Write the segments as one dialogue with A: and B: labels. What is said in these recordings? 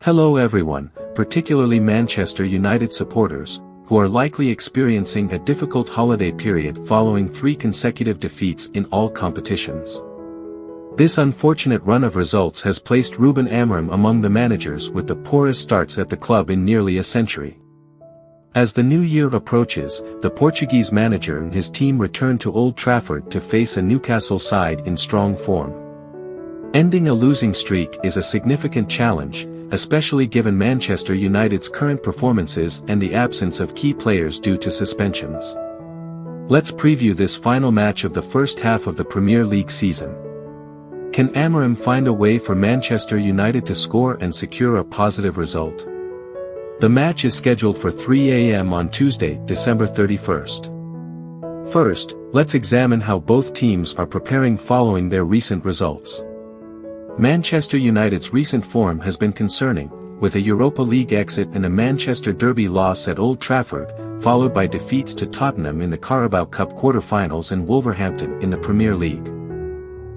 A: Hello everyone, particularly Manchester United supporters, who are likely experiencing a difficult holiday period following 3 consecutive defeats in all competitions. This unfortunate run of results has placed Ruben Amorim among the managers with the poorest starts at the club in nearly a century. As the new year approaches, the Portuguese manager and his team return to Old Trafford to face a Newcastle side in strong form. Ending a losing streak is a significant challenge, especially given Manchester United's current performances and the absence of key players due to suspensions. Let's preview this final match of the first half of the Premier League season. Can Amorim find a way for Manchester United to score and secure a positive result? The match is scheduled for 3 a.m. on Tuesday, December 31st. First, let's examine how both teams are preparing following their recent results. Manchester United's recent form has been concerning, with a Europa League exit and a Manchester Derby loss at Old Trafford, followed by defeats to Tottenham in the Carabao Cup quarter-finals and Wolverhampton in the Premier League.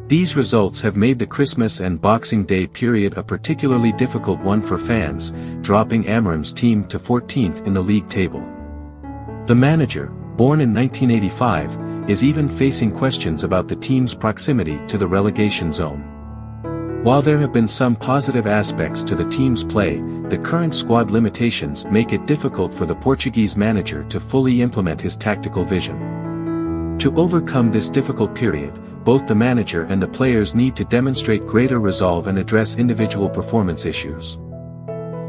A: These results have made the Christmas and Boxing Day period a particularly difficult one for fans, dropping Amorim's team to 14th in the league table. The manager, born in 1985, is even facing questions about the team's proximity to the relegation zone. While there have been some positive aspects to the team's play, the current squad limitations make it difficult for the Portuguese manager to fully implement his tactical vision. To overcome this difficult period, both the manager and the players need to demonstrate greater resolve and address individual performance issues.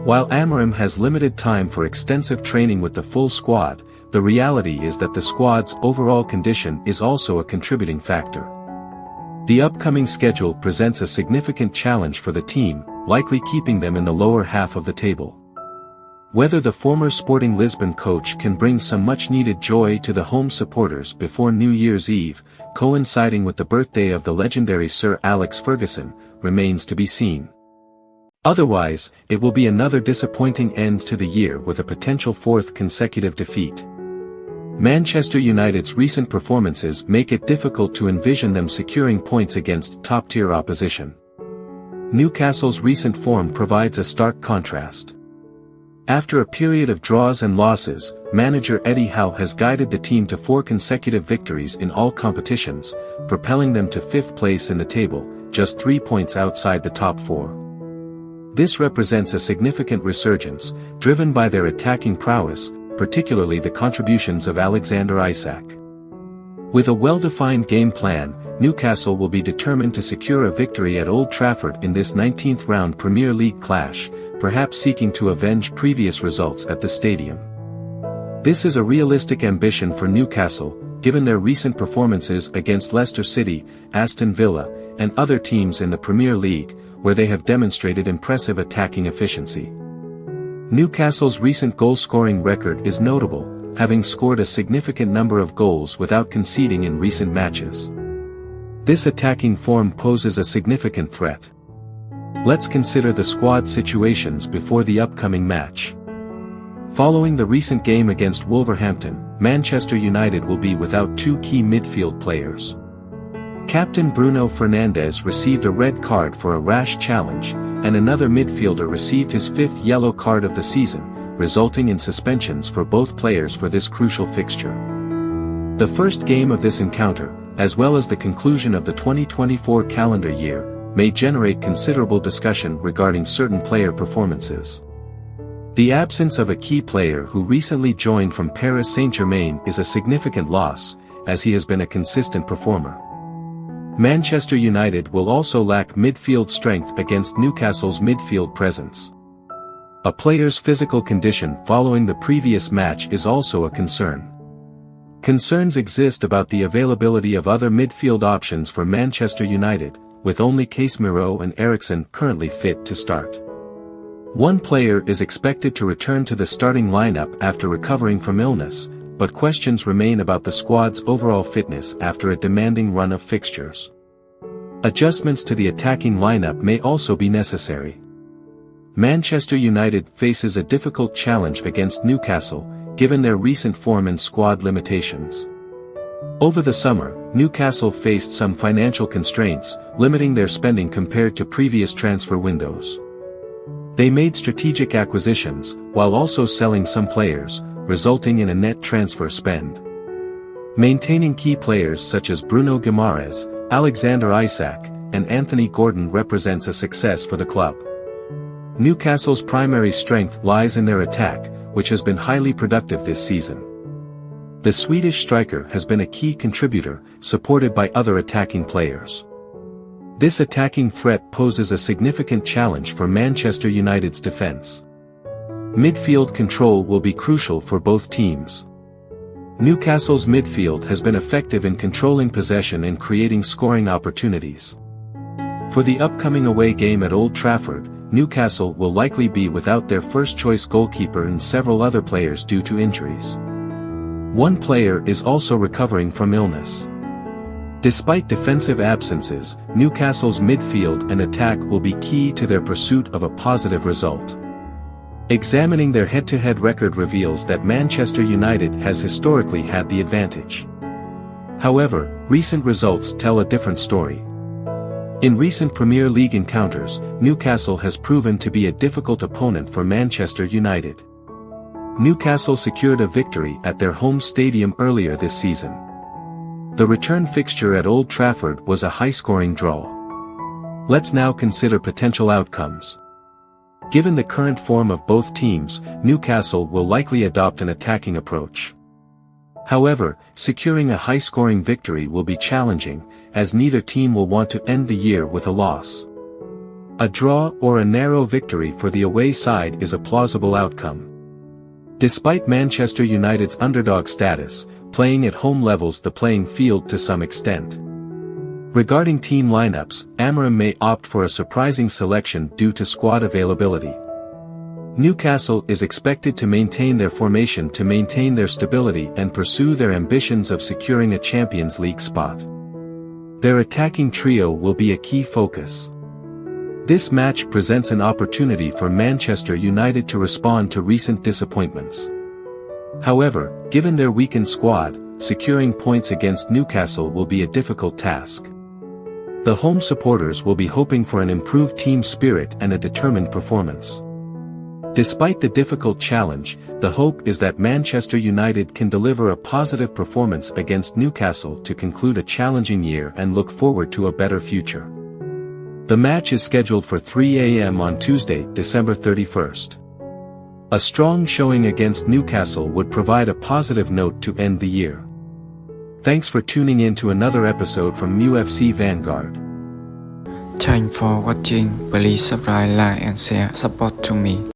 A: While Amorim has limited time for extensive training with the full squad, the reality is that the squad's overall condition is also a contributing factor. The upcoming schedule presents a significant challenge for the team, likely keeping them in the lower half of the table. Whether the former Sporting Lisbon coach can bring some much-needed joy to the home supporters before New Year's Eve, coinciding with the birthday of the legendary Sir Alex Ferguson, remains to be seen. Otherwise, it will be another disappointing end to the year with a potential 4th consecutive defeat. Manchester United's recent performances make it difficult to envision them securing points against top-tier opposition. Newcastle's recent form provides a stark contrast. After a period of draws and losses, manager Eddie Howe has guided the team to 4 consecutive victories in all competitions, propelling them to 5th place in the table, just 3 points outside the top 4. This represents a significant resurgence, driven by their attacking prowess, particularly the contributions of Alexander Isak. With a well-defined game plan, Newcastle will be determined to secure a victory at Old Trafford in this 19th round Premier League clash, perhaps seeking to avenge previous results at the stadium. This is a realistic ambition for Newcastle, given their recent performances against Leicester City, Aston Villa, and other teams in the Premier League, where they have demonstrated impressive attacking efficiency. Newcastle's recent goal-scoring record is notable, having scored a significant number of goals without conceding in recent matches. This attacking form poses a significant threat. Let's consider the squad situations before the upcoming match. Following the recent game against Wolverhampton, Manchester United will be without 2 key midfield players. Captain Bruno Fernandes received a red card for a rash challenge, and another midfielder received his 5th yellow card of the season, resulting in suspensions for both players for this crucial fixture. The first game of this encounter, as well as the conclusion of the 2024 calendar year, may generate considerable discussion regarding certain player performances. The absence of a key player who recently joined from Paris Saint-Germain is a significant loss, as he has been a consistent performer. Manchester United will also lack midfield strength against Newcastle's midfield presence. A player's physical condition following the previous match is also a concern. Concerns exist about the availability of other midfield options for Manchester United, with only Casemiro and Eriksen currently fit to start. One player is expected to return to the starting lineup after recovering from illness, but questions remain about the squad's overall fitness after a demanding run of fixtures. Adjustments to the attacking lineup may also be necessary. Manchester United faces a difficult challenge against Newcastle, given their recent form and squad limitations. Over the summer, Newcastle faced some financial constraints, limiting their spending compared to previous transfer windows. They made strategic acquisitions, while also selling some players, resulting in a net transfer spend. Maintaining key players such as Bruno Guimaraes, Alexander Isak, and Anthony Gordon represents a success for the club. Newcastle's primary strength lies in their attack, which has been highly productive this season. The Swedish striker has been a key contributor, supported by other attacking players. This attacking threat poses a significant challenge for Manchester United's defence. Midfield control will be crucial for both teams. Newcastle's midfield has been effective in controlling possession and creating scoring opportunities. For the upcoming away game at Old Trafford, Newcastle will likely be without their first-choice goalkeeper and several other players due to injuries. One player is also recovering from illness. Despite defensive absences, Newcastle's midfield and attack will be key to their pursuit of a positive result. Examining their head-to-head record reveals that Manchester United has historically had the advantage. However, recent results tell a different story. In recent Premier League encounters, Newcastle has proven to be a difficult opponent for Manchester United. Newcastle secured a victory at their home stadium earlier this season. The return fixture at Old Trafford was a high-scoring draw. Let's now consider potential outcomes. Given the current form of both teams, Newcastle will likely adopt an attacking approach. However, securing a high-scoring victory will be challenging, as neither team will want to end the year with a loss. A draw or a narrow victory for the away side is a plausible outcome. Despite Manchester United's underdog status, playing at home levels the playing field to some extent. Regarding team lineups, Amorim may opt for a surprising selection due to squad availability. Newcastle is expected to maintain their formation to maintain their stability and pursue their ambitions of securing a Champions League spot. Their attacking trio will be a key focus. This match presents an opportunity for Manchester United to respond to recent disappointments. However, given their weakened squad, securing points against Newcastle will be a difficult task. The home supporters will be hoping for an improved team spirit and a determined performance. Despite the difficult challenge, the hope is that Manchester United can deliver a positive performance against Newcastle to conclude a challenging year and look forward to a better future. The match is scheduled for 3 a.m. on Tuesday, December 31st. A strong showing against Newcastle would provide a positive note to end the year. Thanks for tuning in to another episode from MUFC Vanguard.
B: Thanks for watching. Please subscribe, like and share support to me.